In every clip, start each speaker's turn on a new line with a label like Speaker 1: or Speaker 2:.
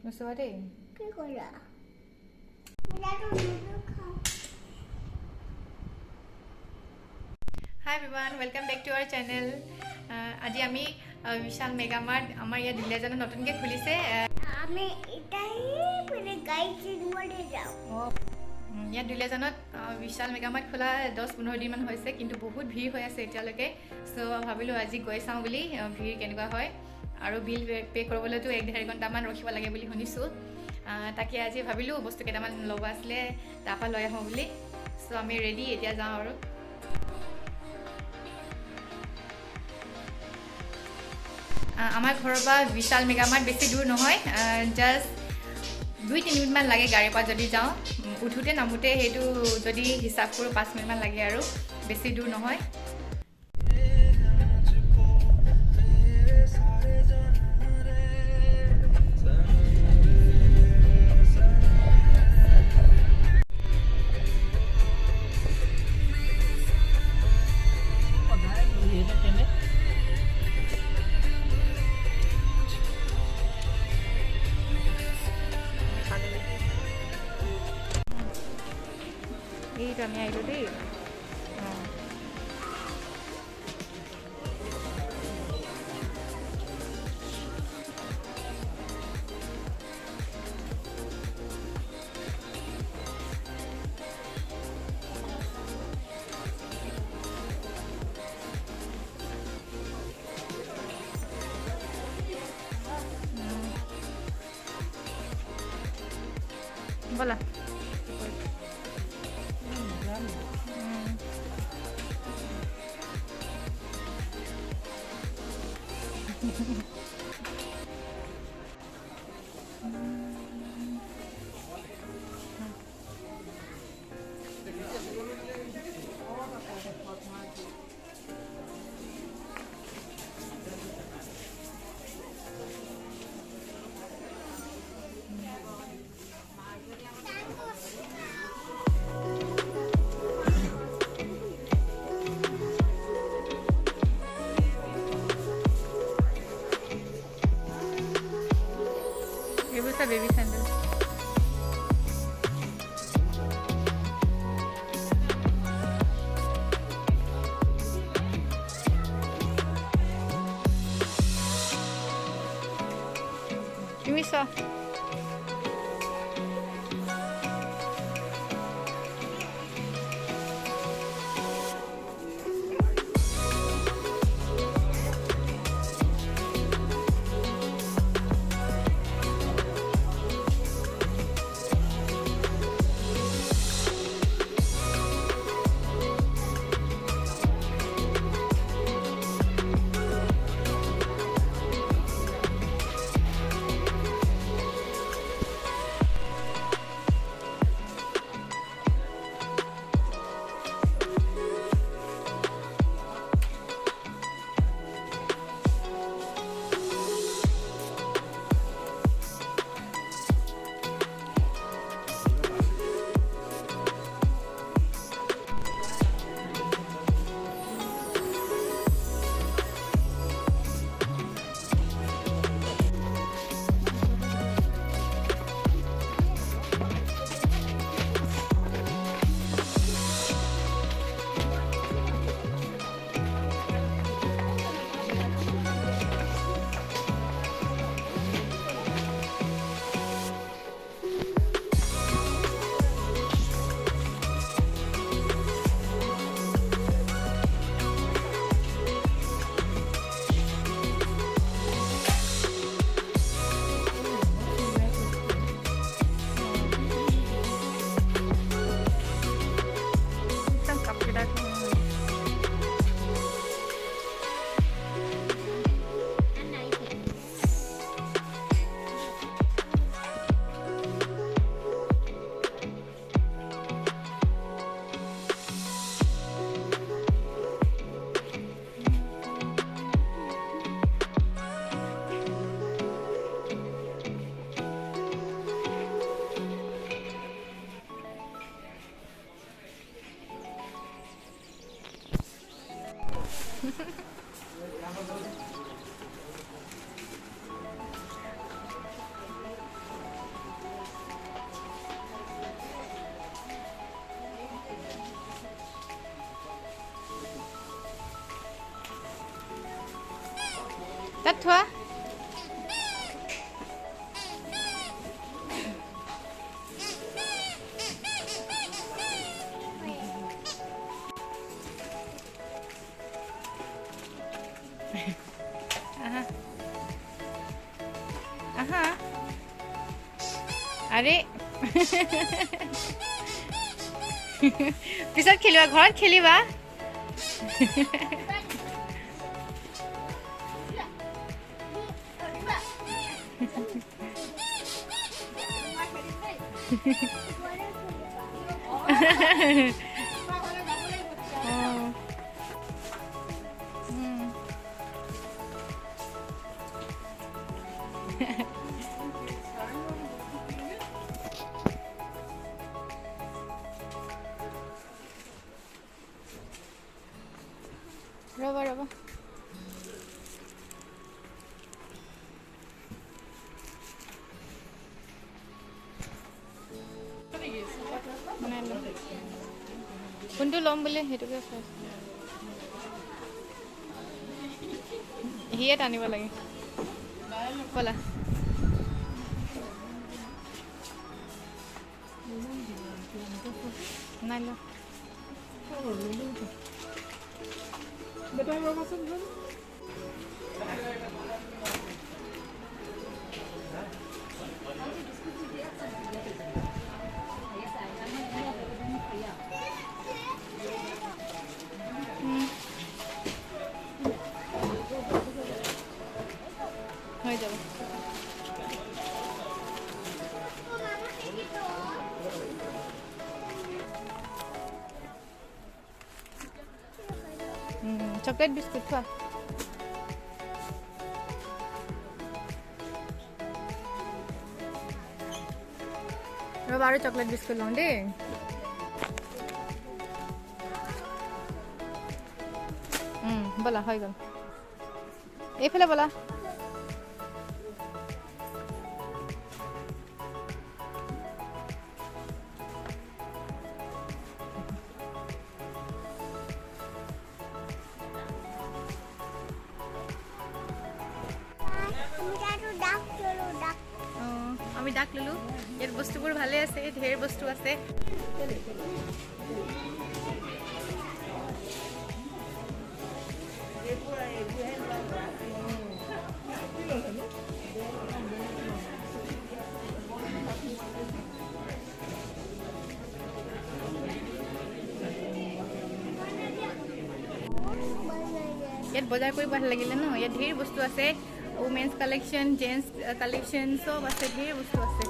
Speaker 1: নোচোৱা দেই
Speaker 2: কি কৰা
Speaker 1: Hi everyone, welcome back to our channel. আজি আমি Vishal Mega Mart আমাৰ ইয়াত Duliajan নতুনকৈ খুলিছে
Speaker 2: আমি এটাই পুরো গাইড চিনমলে যাও
Speaker 1: ইয়াত Duliajanত Vishal Mega Mart খোলা 10-15 দিন মান হৈছে কিন্তু বহুত ভিৰ হৈ আছে এতিয়ালৈকে সো ভাবিলো আজি গৈ চাওঁ বুলি ভিৰ কেনেকুৱা হয় আৰু বিল পে কৰিবলৈতো 1.5 ঘণ্টা মান ৰখিব লাগে বুলি শুনিছো তাকে আজি ভাবিলো বস্তু কেইটামান ল'ব আছিলে তাপা লৈ আহো বুলি সো আমি ৰেডি এতিয়া যাওঁ আৰু আমাৰ ঘৰৰ পৰা Vishal Mega Mart বেছি দূৰ নহয় জাস্ট 2-3 মিনিট মান লাগে গাড়ীৰ পৰা যদি যাওঁ উঠোতে নামোতে হেতু যদি হিচাপ কৰো 5 মিনিট মান লাগে আৰু বেছি দূৰ নহয় এইটো আমি আহিলো দেই বলা এইবোৰ বেবি স্যান্ডেল তুমি সব তাত থোৱা আহা আৰে পিছত খেলিবা ঘৰত খেলিবা ৰবা ৰবা কোনটো ল'ম বুলি সেইটোকে চাই সিয়ে টানিব লাগে ব'লা নাই ল হৈ যাব চকলেট বিস্কুট খোৱা ৰবা আৰু চকলেট বিস্কুট লওঁ দেই ব'লা হৈ গ'ল এইফালে ব'লা আমি ডাক ললো ইয়াত বস্তুবোৰ ভালে আছে ঢেৰ বস্তু আছে ইয়াত বজাৰ কৰি ভাল লাগিলে ন ইয়াত ঢেৰ বস্তু আছে women's collection, gents collection, সব আছে ঢেৰ বস্তু আছে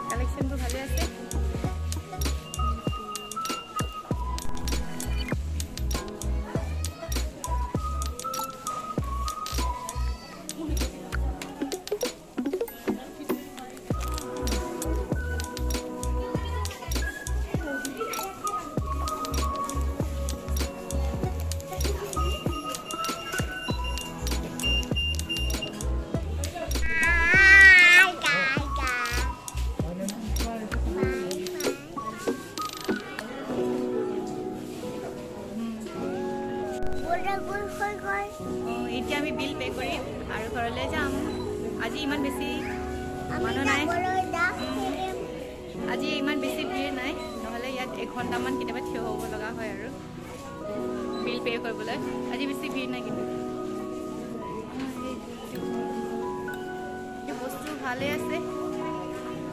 Speaker 1: কালেকশনটো ভালে আছে এতিয়া আমি বিল পে কৰিম আৰু ঘৰলৈ যাম আজি ইমান বেছি মানুহ নাই আজি ইমান বেছি ভিৰ নাই নহ'লে ইয়াত এঘণ্টামান কেতিয়াবা থিয় হ'ব লগা হয় আৰু বিল পে কৰিবলৈ আজি বেছি ভিৰ নাই কিন্তু বস্তু ভালে আছে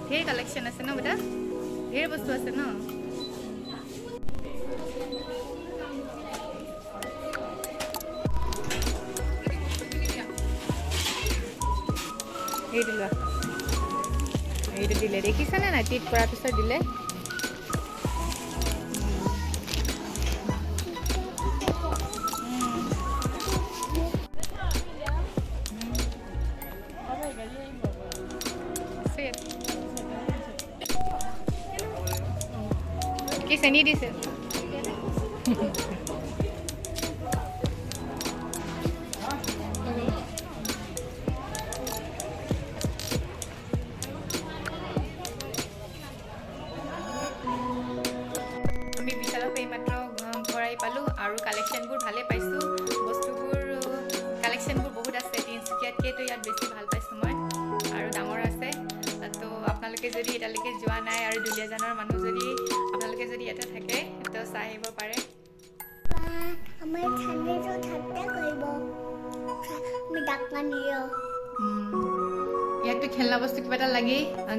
Speaker 1: ঢেৰ কালেকশ্যন আছে ন বেটা ঢেৰ বস্তু আছে ন এইটো লোৱা এইটো দিলে দেখিছানে নাই টিপ কৰাৰ পিছত দিলে কি চেনি দিছে আমি বিশালৰ পৰা এইমাত্ৰ ভৰাই পালোঁ আৰু আপোনালোকে যদি এতিয়ালৈকে যোৱা নাই আৰু দুলীয়াজানৰ মানুহ যদি আপোনালোকে যদি ইয়াতে থাকে তো চাই আহিব পাৰে
Speaker 2: আমাৰ ঠাণ্ডাটো ঠাণ্ডা কৰিব আমি ডাক্কা নিয়ে
Speaker 1: ইয়াততো খেলনা বস্তু কিবা এটা লাগি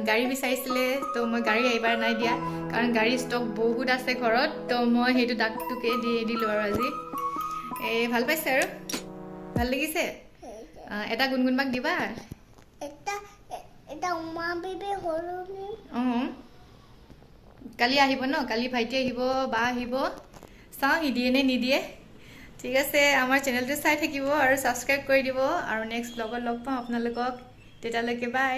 Speaker 1: গাড়ী বিচাৰিছিলে তো মই গাড়ী এইবাৰ নাই দিয়া কাৰণ গাড়ীৰ ষ্টক বহুত আছে ঘৰত তো মই সেইটো ডাকটোকে দি দিলোঁ আৰু আজি এই ভাল পাইছে আৰু ভাল লাগিছে এটা গুণগুণবাক দিবা
Speaker 2: এটা উমা বেবী হলনি
Speaker 1: কালি আহিব ন কালি ভাইটি আহিব বা আহিব চাওঁ সি দিয়ে নে নিদিয়ে ঠিক আছে আমাৰ চেনেলটো চাই থাকিব আৰু ছাবস্ক্ৰাইব কৰি দিব আৰু নেক্সট ব্লগত লগ পাওঁ আপোনালোকক তেতিয়ালৈকে বাই